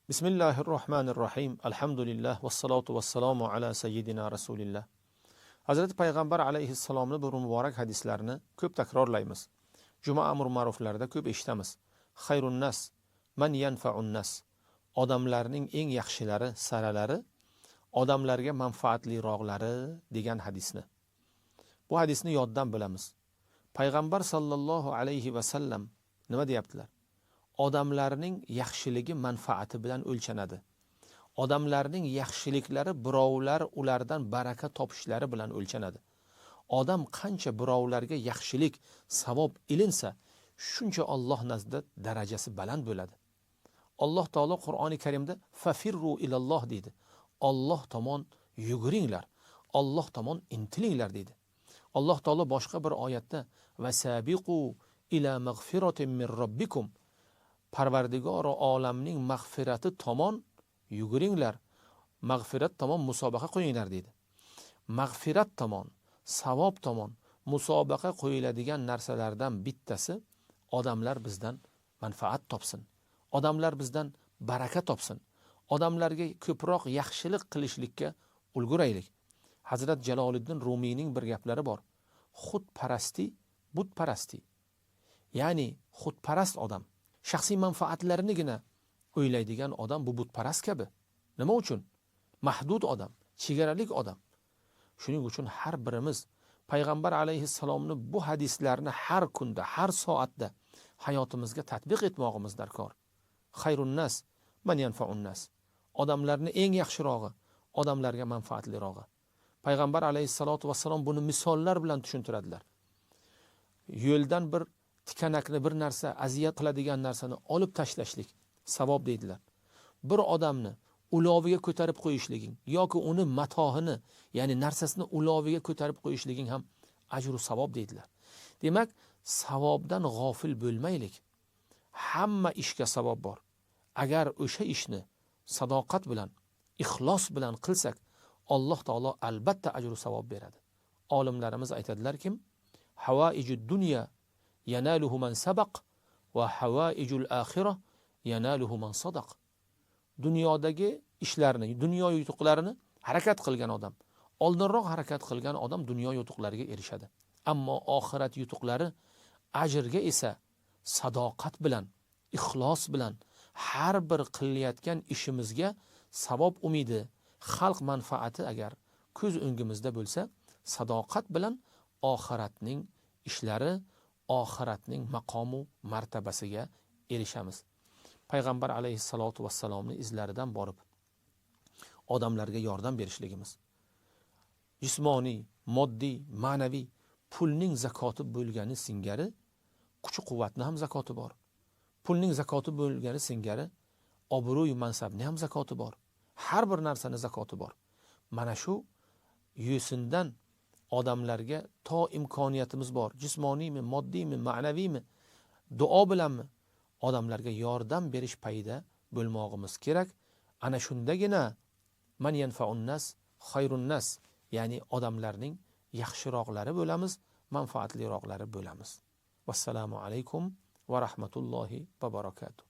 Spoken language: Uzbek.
Bismillahirrohmanirrohim. Alhamdulillah vassalatu vassalamu ala sayyidina Rasulillah. Hazrati Payg'ambar alayhissalomning bu muborak hadislarini ko'p takrorlaymiz. Juma amr ma'ruflarida ko'p eshitamiz. Xayrun nas man yanfa'un nas. Odamlarning eng yaxshilari, saralari, odamlarga manfaatliroqlari degan hadisni. Bu hadisni yoddan bilamiz. Payg'ambar sallallohu alayhi va sallam nima deyaptilar? Odamlarning yaxshiligi manfaati bilan o'lchanadi. Odamlarning yaxshiliklari birovlar ulardan baraka topishlari bilan o'lchanadi. Odam qancha birovlarga yaxshilik, savob ilinsa, shuncha Alloh nazdida darajasi baland bo'ladi. Alloh taolo Qur'oni Karimda fafirru ilalloh deydi. Alloh tomon yuguringlar, Alloh tomon intilinglar deydi. Alloh taolo boshqa bir oyatda vasabiqu ila mag'firatin min robbikum, Parvardigor olamning mag'firati tomon yuguringlar, mag'firat tomon musobaqa qo'yinglar deydi. Mag'firat tomon, savob tomon musobaqa qo'yiladigan narsalardan bittasi odamlar bizdan manfaat topsin. Odamlar bizdan baraka topsin. Odamlarga ko'proq yaxshilik qilishlikka ulguraylik. Hazrat Jaloliddin Rumiyning bir gaplari bor. Xudparasti, butparasti. Ya'ni xudparast odam, shaxsiy manfaatlarinigina o'ylaydigan odam bu butparast kabi. Nima uchun? Mahdud odam, chegaralik odam. Shuning uchun har birimiz Payg'ambar alayhissalomning bu hadislarni har kunda, har soatda hayotimizga tatbiq etmoqimiz darkor. Xayrun nas man yanfa'un nas. Odamlarning eng yaxshirog'i, odamlarga manfaatlirog'i. Payg'ambar alayhissalatu vassalom buni misollar bilan tushuntiradilar. Yo'ldan bir tikanakni, bir narsa, aziyat qiladigan narsani olib tashlashlik savob deydilar. Bir odamni uloviga ko'tarib qo'yishliging yoki uni matohini, ya'ni narsasini uloviga ko'tarib qo'yishliging ham ajru savob deydilar. Demak, savobdan g'ofil bo'lmaylik. Hamma ishga savob bor. Agar o'sha ishni sadoqat bilan, ixlos bilan qilsak, Alloh taolo albatta ajru savob beradi. Olimlarimiz aytadilar-ki, havaijud dunya yanaluhu man sabaq va havaijul axirah yanaluhu man sadaq. Dunyodagi ishlarni, dunyo yutuqlarini harakat qilgan odam, oldinroq harakat qilgan odam dunyo yutuqlariga erishadi. Ammo oxirat yutuqlari, ajrga esa sadoqat bilan, ixlos bilan har bir qilayotgan ishimizga savob umidi, xalq manfaati agar ko'z o'ngimizda bo'lsa, sadoqat bilan oxiratning ishlari, oxiratning maqomu martabasiga erishamiz. Payg'ambar alayhissalatu vassalomning izlaridan borib odamlarga yordam berishligimiz, jismoniy, moddiy, ma'naviy, pulning zakoti bo'lgani singari kuch-quvvatni ham zakoti bor. Pulning zakoti bo'lgani singari obro'y, mansabni ham zakoti bor. Har bir narsani zakoti bor. Mana shu yo'sindan odamlarga to imkoniyatimiz bor, jismoniymi, moddiymi, ma'naviymi, duo bilanmi odamlarga yordam berish payida bo'lmog'imiz kerak. Ana shundagina man yanfa'un nas xayrun nas, ya'ni odamlarning yaxshiroqlari bo'lamiz, manfaatliroqlari bo'lamiz. Vassalomu alaykum va rahmatullohi va barakatuh.